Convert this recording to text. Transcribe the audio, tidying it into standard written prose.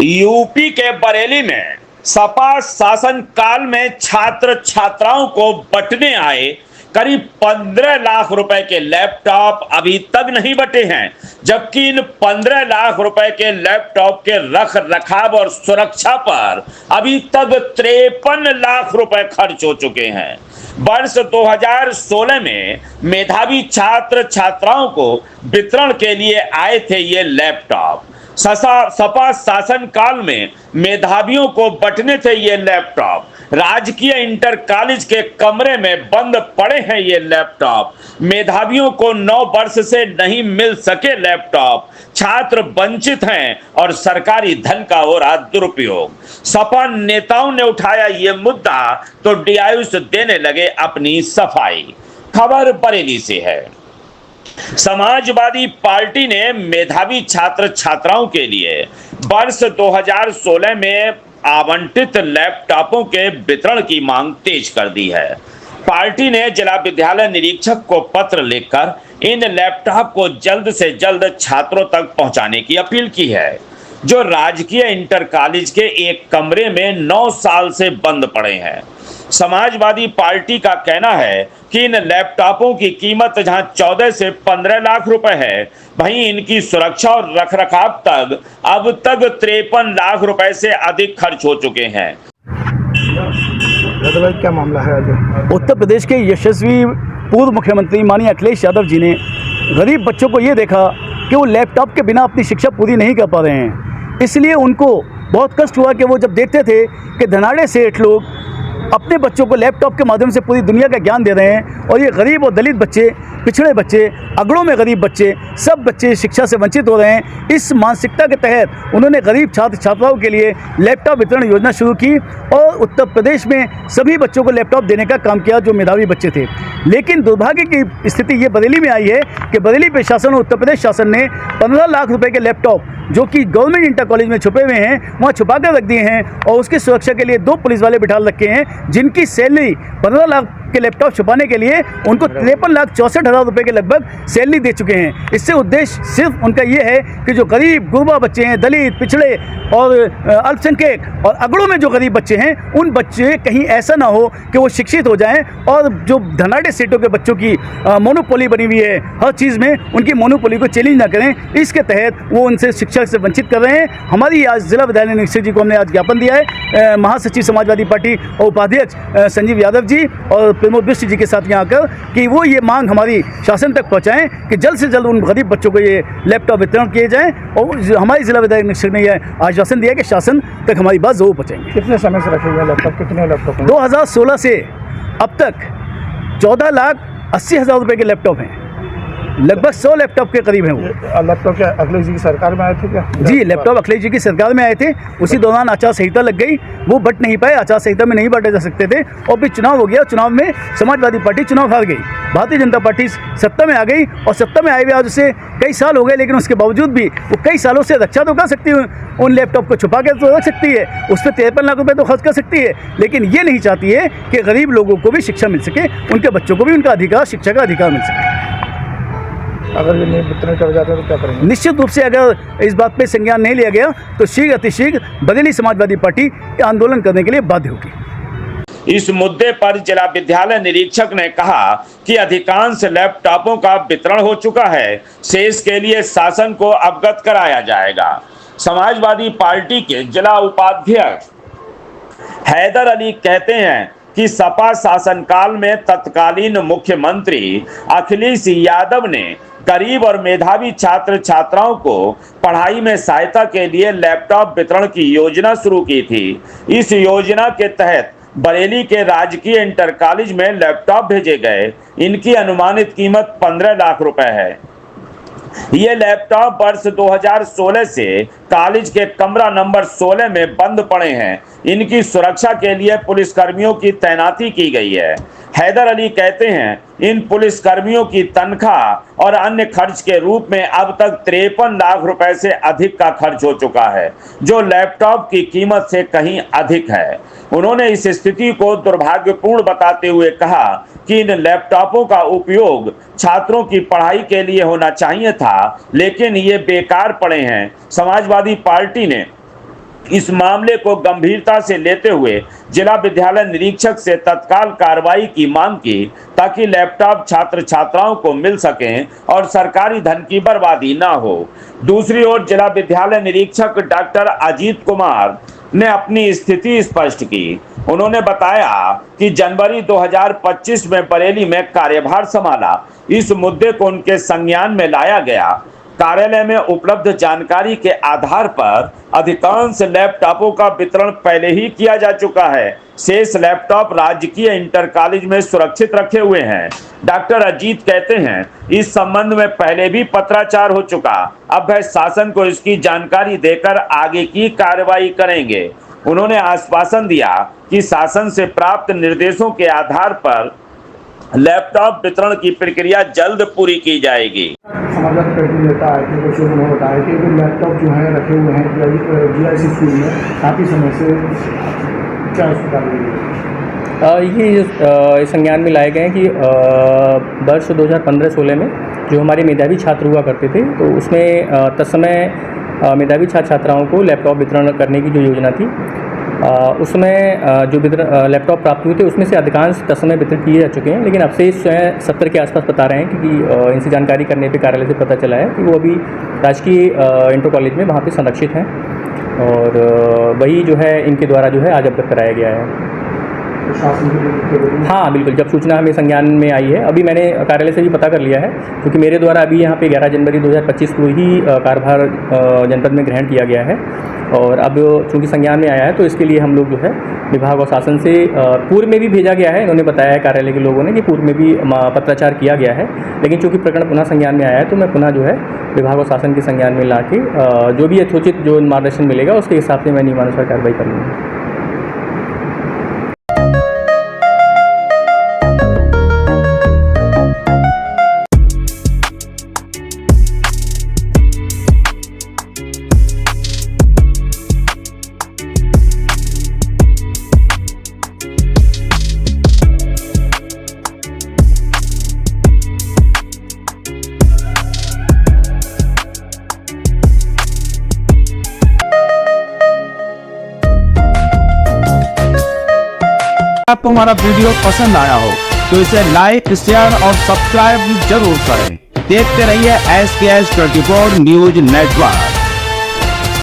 UP के बरेली में सपा शासन काल में छात्र छात्राओं को बंटने आए करीब 15 लाख रुपए के लैपटॉप अभी तक नहीं बटे हैं, जबकि इन 15 लाख रुपए के लैपटॉप के रख रखाव और सुरक्षा पर अभी तक 53 लाख रुपए खर्च हो चुके हैं। वर्ष 2016 में मेधावी छात्र छात्राओं को वितरण के लिए आए थे ये लैपटॉप। सपा शासन काल में मेधावियों को बंटने थे ये लैपटॉप। राजकीय इंटर कॉलेज के कमरे में बंद पड़े हैं ये लैपटॉप। मेधावियों को 9 वर्ष से नहीं मिल सके लैपटॉप। छात्र वंचित हैं और सरकारी धन का हो रहा दुरुपयोग। सपा नेताओं ने उठाया ये मुद्दा तो डीआईयूस देने लगे अपनी सफाई। खबर बरेली से है। समाजवादी पार्टी ने मेधावी छात्र छात्राओं के लिए वर्ष 2016 में आवंटित लैपटॉपों के वितरण की मांग तेज कर दी है। पार्टी ने जिला विद्यालय निरीक्षक को पत्र लिखकर इन लैपटॉप को जल्द से जल्द छात्रों तक पहुंचाने की अपील की है, जो राजकीय इंटर कॉलेज के एक कमरे में 9 साल से बंद पड़े हैं। समाजवादी पार्टी का कहना है कि इन लैपटॉपों की कीमत जहां 14 से 15 लाख रुपए है, वहीं इनकी सुरक्षा और रखरखाव तक अब तक 53 लाख रुपए से अधिक खर्च हो चुके हैं। क्या मामला है? उत्तर प्रदेश के यशस्वी पूर्व मुख्यमंत्री माननीय अखिलेश यादव जी ने गरीब बच्चों को ये देखा कि वो लैपटॉप के बिना अपनी शिक्षा पूरी नहीं कर पा रहे हैं, इसलिए उनको बहुत कष्ट हुआ कि वो जब देखते थे कि धनाढ़े सेठ लोग अपने बच्चों को लैपटॉप के माध्यम से पूरी दुनिया का ज्ञान दे रहे हैं और ये गरीब और दलित बच्चे, पिछड़े बच्चे, अगड़ों में गरीब बच्चे, सब बच्चे शिक्षा से वंचित हो रहे हैं। इस मानसिकता के तहत उन्होंने गरीब छात्र छात्राओं के लिए लैपटॉप वितरण योजना शुरू की और उत्तर प्रदेश में सभी बच्चों को लैपटॉप देने का काम किया जो मेधावी बच्चे थे। लेकिन दुर्भाग्य की स्थिति ये बरेली में आई है कि बरेली प्रशासन और उत्तर प्रदेश शासन ने 15 लाख रुपए के लैपटॉप जो कि गवर्नमेंट इंटर कॉलेज में छुपे हुए हैं वहाँ छुपा कर रख दिए हैं और उसकी सुरक्षा के लिए 2 पुलिस वाले बिठा रखे हैं, जिनकी सैलरी 15 लाख के लैपटॉप छुपाने के लिए उनको 53,64,000 रुपये के लगभग सैलरी दे चुके हैं। इससे उद्देश्य सिर्फ उनका ये है कि जो गरीब गुरबा बच्चे हैं, दलित, पिछड़े और अल्पसंख्यक और अगड़ों में जो गरीब बच्चे हैं, उन बच्चे कहीं ऐसा ना हो कि वो शिक्षित हो जाएं और जो धनाढ़े सेठों के बच्चों की मोनोपोली बनी हुई है हर चीज़ में, उनकी मोनोपोली को चैलेंज ना करें। इसके तहत वो उनसे शिक्षा से वंचित कर रहे हैं। हमारी आज जिला विद्यालय निरीक्षक जी को हमने आज ज्ञापन दिया है, महासचिव समाजवादी पार्टी और उपाध्यक्ष संजीव यादव जी और प्रमोद बिष्ट जी के साथ यहाँ आकर कि वो ये मांग हमारी शासन तक पहुँचाएं कि जल्द से जल्द उन गरीब बच्चों को ये लैपटॉप वितरण किए जाएं। और हमारी जिला विद्यालय निरीक्षक ने यह आश्वासन दिया कि शासन तक हमारी बात जरूर पहुँचाएंगे। कितने समय से रखे हुए लैपटॉप? कितने लैपटॉप? 2016 से अब तक 14,80,000 रुपये के लैपटॉप हैं, लगभग 100 लैपटॉप के करीब हैं वो। लैपटॉप क्या अखिलेश जी की सरकार में आए थे क्या? जी, लैपटॉप अखिलेश जी की सरकार में आए थे, उसी दौरान आचार संहिता लग गई, वो बट नहीं पाए, आचार संहिता में नहीं बांटे जा सकते थे और फिर चुनाव हो गया। चुनाव में समाजवादी पार्टी चुनाव हार गई, भारतीय जनता पार्टी सत्ता में आ गई और सत्ता में आए हुए आज उसे कई साल हो गए, लेकिन उसके बावजूद भी वो कई सालों से रक्षा तो कर सकती है, उन लैपटॉप को छुपा कर तो रख सकती है, उस पर 53 लाख रुपये तो खर्च कर सकती है, लेकिन ये नहीं चाहती है कि गरीब लोगों को भी शिक्षा मिल सके, उनके बच्चों को भी उनका अधिकार, शिक्षा का अधिकार मिल सके। अगर ये नहीं वितरण कर जाते तो क्या करेंगे? निश्चित रूप से अगर इस बात पे संज्ञान नहीं लिया गया तो शीघ्र अतिशीघ्र बरेली समाजवादी पार्टी आंदोलन करने के लिए बाध्य होगी। इस मुद्दे पर जिला विद्यालय निरीक्षक ने कहा कि अधिकांश लैपटॉपों का वितरण हो चुका है, शेष के लिए शासन को अवगत कराया जाएगा। समाजवादी पार्टी के जिला उपाध्यक्ष हैदर अली कहते हैं कि सपा शासनकाल में तत्कालीन मुख्यमंत्री अखिलेश यादव ने गरीब और मेधावी छात्र छात्राओं को पढ़ाई में सहायता के लिए लैपटॉप वितरण की योजना शुरू की थी। इस योजना के तहत बरेली के राजकीय इंटर कॉलेज में लैपटॉप भेजे गए। इनकी अनुमानित कीमत 15 लाख रुपए है। ये लैपटॉप वर्ष 2016 से कॉलेज के कमरा नंबर 16 में बंद पड़े हैं। इनकी सुरक्षा के लिए पुलिसकर्मियों की तैनाती की गई है। हैदर अली कहते हैं, इन पुलिसकर्मियों की तनख्वाह और अन्य खर्च के रूप में अब तक 53 लाख रुपए से अधिक का खर्च हो चुका है, जो लैपटॉप की कीमत से कहीं अधिक है। उन्होंने इस स्थिति को दुर्भाग्यपूर्ण बताते हुए कहा कि इन लैपटॉपों का उपयोग छात्रों की पढ़ाई के लिए होना चाहिए था, लेकिन ये बेकार पड़े हैं। समाजवादी पार्टी ने इस मामले को गंभीरता से लेते हुए जिला विद्यालय निरीक्षक से तत्काल कार्रवाई की मांग की ताकि लैपटॉप छात्र छात्राओं को मिल सकें और सरकारी धन की बर्बादी ना हो। दूसरी ओर जिला विद्यालय निरीक्षक डॉक्टर अजीत कुमार ने अपनी स्थिति स्पष्ट की। उन्होंने बताया कि जनवरी 2025 में बरेली में कार्यभार संभाला। इस मुद्दे को उनके संज्ञान में लाया गया। कार्यालय में उपलब्ध जानकारी के आधार पर अधिकांश लैपटॉपों का वितरण पहले ही किया जा चुका है। शेष लैपटॉप राजकीय इंटर कॉलेज में सुरक्षित रखे हुए हैं। डॉक्टर अजीत कहते हैं, इस संबंध में पहले भी पत्राचार हो चुका। अब वह शासन को इसकी जानकारी देकर आगे की कार्रवाई करेंगे। उन्होंने आश्वासन दिया कि शासन से प्राप्त निर्देशों के आधार पर लैपटॉप वितरण की प्रक्रिया जल्द पूरी की जाएगी। समाचार करके देता है कि कुछ उन्होंने बताया कि वो लैपटॉप जो है रखे हुए हैं GIC स्कूल में काफ़ी समय से, क्या ये संज्ञान में लाए गए हैं कि वर्ष 2015-16 में जो हमारे मेधावी छात्र हुआ करते थे, तो उसमें तत्समय मेधावी छात्र छात्राओं को लैपटॉप वितरण करने की जो योजना थी, उसमें जो लैपटॉप प्राप्त हुए थे उसमें से अधिकांश तत्समय वितरण किए जा चुके हैं, लेकिन अवशेष 70 के आसपास बता रहे हैं क्योंकि इनसे जानकारी करने पे कार्यालय से पता चला है कि वो अभी राजकीय इंटर कॉलेज में वहाँ पे संरक्षित हैं और वही जो है इनके द्वारा जो है आज अवगत कराया गया है। हाँ बिल्कुल, जब सूचना हमें संज्ञान में आई है, अभी मैंने कार्यालय से भी पता कर लिया है क्योंकि मेरे द्वारा अभी यहाँ पे 11 जनवरी 2025 को ही कार्यभार जनपद में ग्रहण किया गया है और अब चूँकि संज्ञान में आया है तो इसके लिए हम लोग जो है विभाग और शासन से पूर्व में भी भेजा गया है। इन्होंने बताया है कार्यालय के लोगों ने कि पूर्व में भी पत्राचार किया गया है, लेकिन चूँकि प्रकरण पुनः संज्ञान में आया है तो मैं पुनः जो है विभाग और शासन के संज्ञान में ला के जो भी यथोचित जो मार्गदर्शन मिलेगा उसके हिसाब से मैं नियमानुसार कार्रवाई कर लूँगा। आपको हमारा वीडियो पसंद आया हो तो इसे लाइक, शेयर और सब्सक्राइब जरूर करें। देखते रहिए SKS 24 न्यूज नेटवर्क।